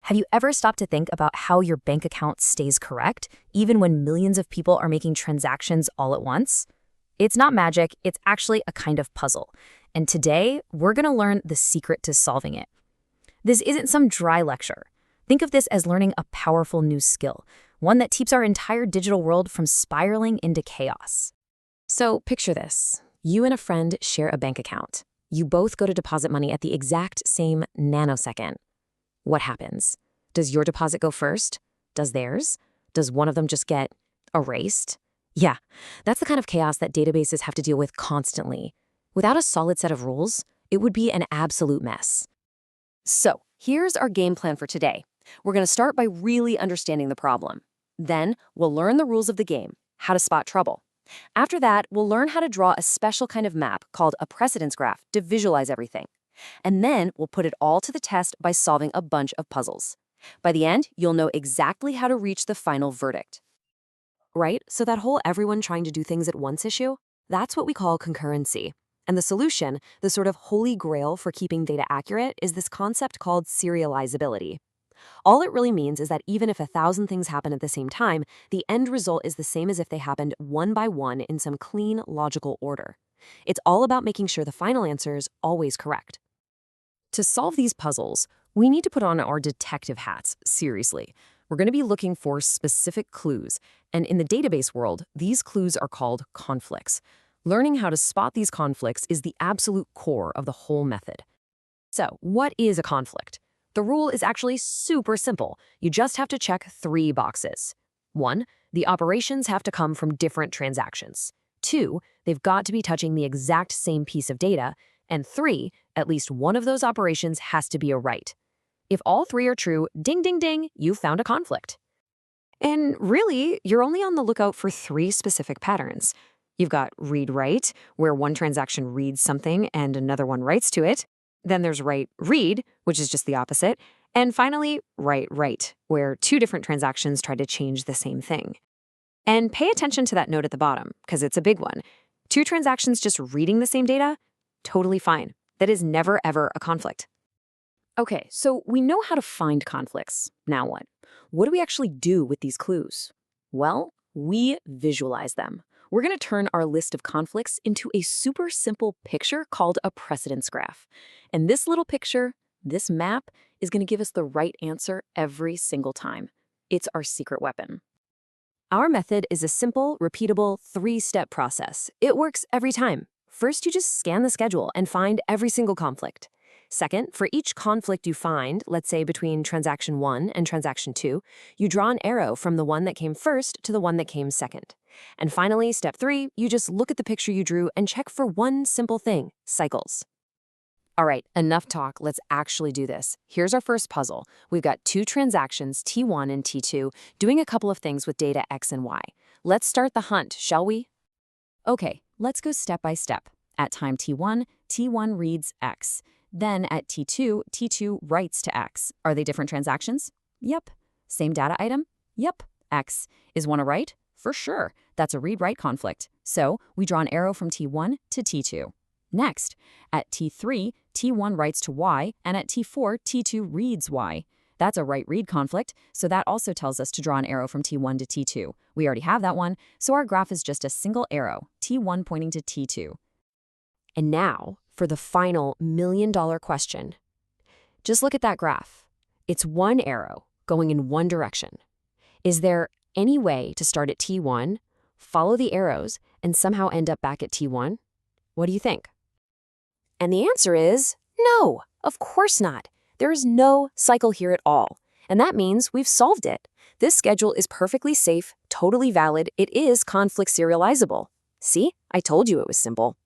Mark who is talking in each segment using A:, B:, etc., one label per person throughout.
A: Have you ever stopped to think about how your bank account stays correct, even when millions of people are making transactions all at once? It's not magic, it's actually a kind of puzzle. And today, we're going to learn the secret to solving it. This isn't some dry lecture. Think of this as learning a powerful new skill, one that keeps our entire digital world from spiraling into chaos. So picture this. You and a friend share a bank account. You both go to deposit money at the exact same nanosecond. What happens? Does your deposit go first? Does theirs? Does one of them just get erased? Yeah, that's the kind of chaos that databases have to deal with constantly. Without a solid set of rules, it would be an absolute mess. So, here's our game plan for today. We're going to start by really understanding the problem. Then, we'll learn the rules of the game, how to spot trouble. After that, we'll learn how to draw a special kind of map called a precedence graph to visualize everything. And then we'll put it all to the test by solving a bunch of puzzles. By the end, you'll know exactly how to reach the final verdict. Right? So that whole everyone trying to do things at once issue, that's what we call concurrency. And the solution, the sort of holy grail for keeping data accurate, is this concept called serializability. All it really means is that even if 1,000 things happen at the same time, the end result is the same as if they happened one by one in some clean, logical order. It's all about making sure the final answer is always correct. To solve these puzzles, we need to put on our detective hats, seriously. We're going to be looking for specific clues, and in the database world, these clues are called conflicts. Learning how to spot these conflicts is the absolute core of the whole method. So, what is a conflict? The rule is actually super simple. You just have to check 3 boxes. 1, the operations have to come from different transactions. 2, they've got to be touching the exact same piece of data. And 3, at least one of those operations has to be a write. If all 3 are true, ding, ding, ding, you've found a conflict. And really, you're only on the lookout for 3 specific patterns. You've got read-write, where one transaction reads something and another one writes to it. Then there's write-read, which is just the opposite. And finally, write-write, where 2 different transactions try to change the same thing. And pay attention to that note at the bottom, because it's a big one. 2 transactions just reading the same data? Totally fine. That is never, ever a conflict. Okay, so we know how to find conflicts. Now what? What do we actually do with these clues? Well, we visualize them. We're going to turn our list of conflicts into a super simple picture called a precedence graph. And this little picture, this map, is going to give us the right answer every single time. It's our secret weapon. Our method is a simple, repeatable, 3-step process. It works every time. First, you just scan the schedule and find every single conflict. Second, for each conflict you find, let's say between transaction 1 and transaction 2, you draw an arrow from the one that came first to the one that came second. And finally, step 3, you just look at the picture you drew and check for one simple thing: cycles. All right, enough talk. Let's actually do this. Here's our first puzzle. We've got 2 transactions, T1 and T2, doing a couple of things with data X and Y. Let's start the hunt, shall we? Okay, let's go step by step. At time T1, T1 reads X. Then at T2, T2 writes to X. Are they different transactions? Yep. Same data item? Yep. X. Is one a write? For sure. That's a read-write conflict. So we draw an arrow from T1 to T2. Next, at T3, T1 writes to Y, and at T4, T2 reads Y. That's a write-read conflict, so that also tells us to draw an arrow from T1 to T2. We already have that one, so our graph is just a single arrow, T1 pointing to T2. And now, for the final million-dollar question. Just look at that graph. It's one arrow going in one direction. Is there any way to start at T1, follow the arrows, and somehow end up back at T1? What do you think? And the answer is no, of course not. There is no cycle here at all. And that means we've solved it. This schedule is perfectly safe, totally valid. It is conflict serializable. See, I told you it was simple.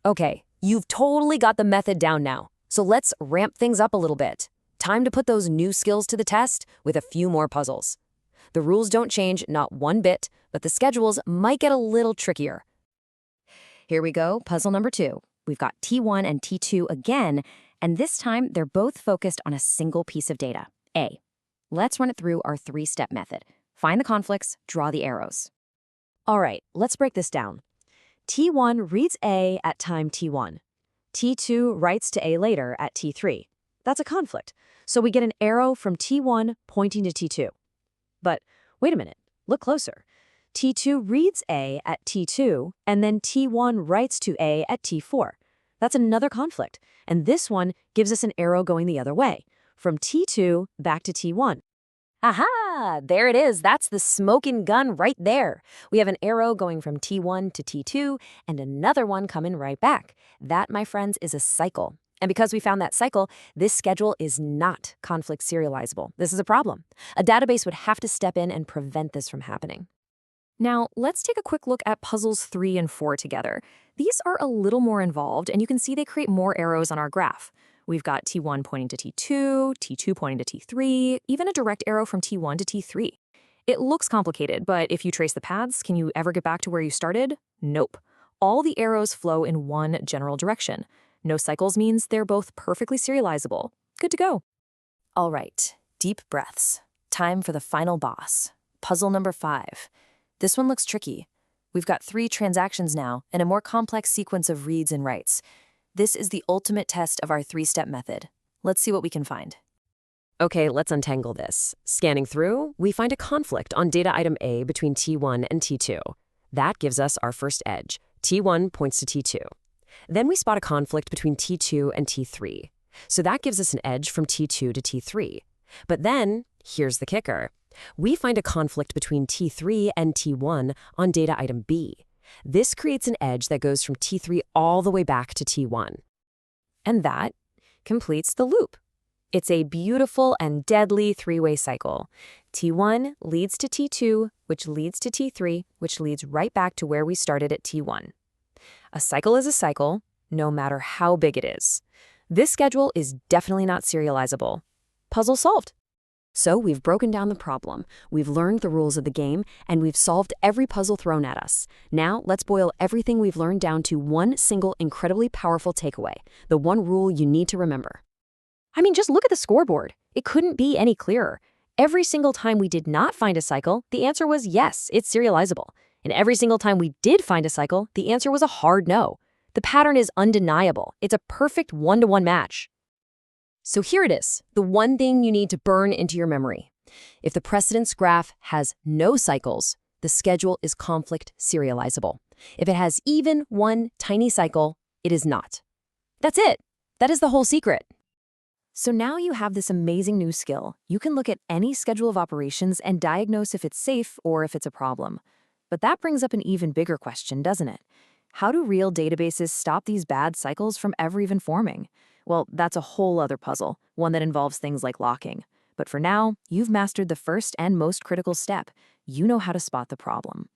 A: Okay, you've totally got the method down now. So let's ramp things up a little bit. Time to put those new skills to the test with a few more puzzles. The rules don't change, not one bit, but the schedules might get a little trickier. Here we go, puzzle number 2. We've got T1 and T2 again, and this time they're both focused on a single piece of data, A. Let's run it through our 3-step method. Find the conflicts, draw the arrows. All right, let's break this down. T1 reads A at time T1. T2 writes to A later at T3.
B: That's a conflict. So we get an arrow from T1 pointing to T2. But wait a minute, look closer. T2 reads A at T2, and then T1 writes to A at T4. That's another conflict, and this one gives us an arrow going the other way, from T2 back to T1.
A: Aha! There it is. That's the smoking gun right there. We have an arrow going from T1 to T2 and another one coming right back. That, my friends, is a cycle. And because we found that cycle, this schedule is not conflict serializable. This is a problem. A database would have to step in and prevent this from happening. Now, let's take a quick look at puzzles 3 and 4 together. These are a little more involved, and you can see they create more arrows on our graph. We've got T1 pointing to T2, T2 pointing to T3, even a direct arrow from T1 to T3. It looks complicated, but if you trace the paths, can you ever get back to where you started? Nope. All the arrows flow in one general direction. No cycles means they're both perfectly serializable. Good to go. All right, deep breaths. Time for the final boss. Puzzle number 5. This one looks tricky. We've got 3 transactions now and a more complex sequence of reads and writes. This is the ultimate test of our 3-step method. Let's see what we can find. Okay, let's untangle this. Scanning through, we find a conflict on data item A between T1 and T2. That gives us our first edge. T1 points to T2. Then we spot a conflict between T2 and T3. So that gives us an edge from T2 to T3. But then, here's the kicker. We find a conflict between T3 and T1 on data item B. This creates an edge that goes from T3 all the way back to T1. And that completes the loop. It's a beautiful and deadly 3-way cycle. T1 leads to T2, which leads to T3, which leads right back to where we started at T1. A cycle is a cycle, no matter how big it is. This schedule is definitely not serializable. Puzzle solved. So we've broken down the problem, we've learned the rules of the game, and we've solved every puzzle thrown at us. Now let's boil everything we've learned down to one single incredibly powerful takeaway, the one rule you need to remember. I mean, just look at the scoreboard. It couldn't be any clearer. Every single time we did not find a cycle, the answer was yes, it's serializable. And every single time we did find a cycle, the answer was a hard no. The pattern is undeniable. It's a perfect 1-to-1 match. So here it is, the one thing you need to burn into your memory. If the precedence graph has no cycles, the schedule is conflict serializable. If it has even one tiny cycle, it is not. That's it. That is the whole secret. So now you have this amazing new skill. You can look at any schedule of operations and diagnose if it's safe or if it's a problem. But that brings up an even bigger question, doesn't it? How do real databases stop these bad cycles from ever even forming? Well, that's a whole other puzzle, one that involves things like locking. But for now, you've mastered the first and most critical step. You know how to spot the problem.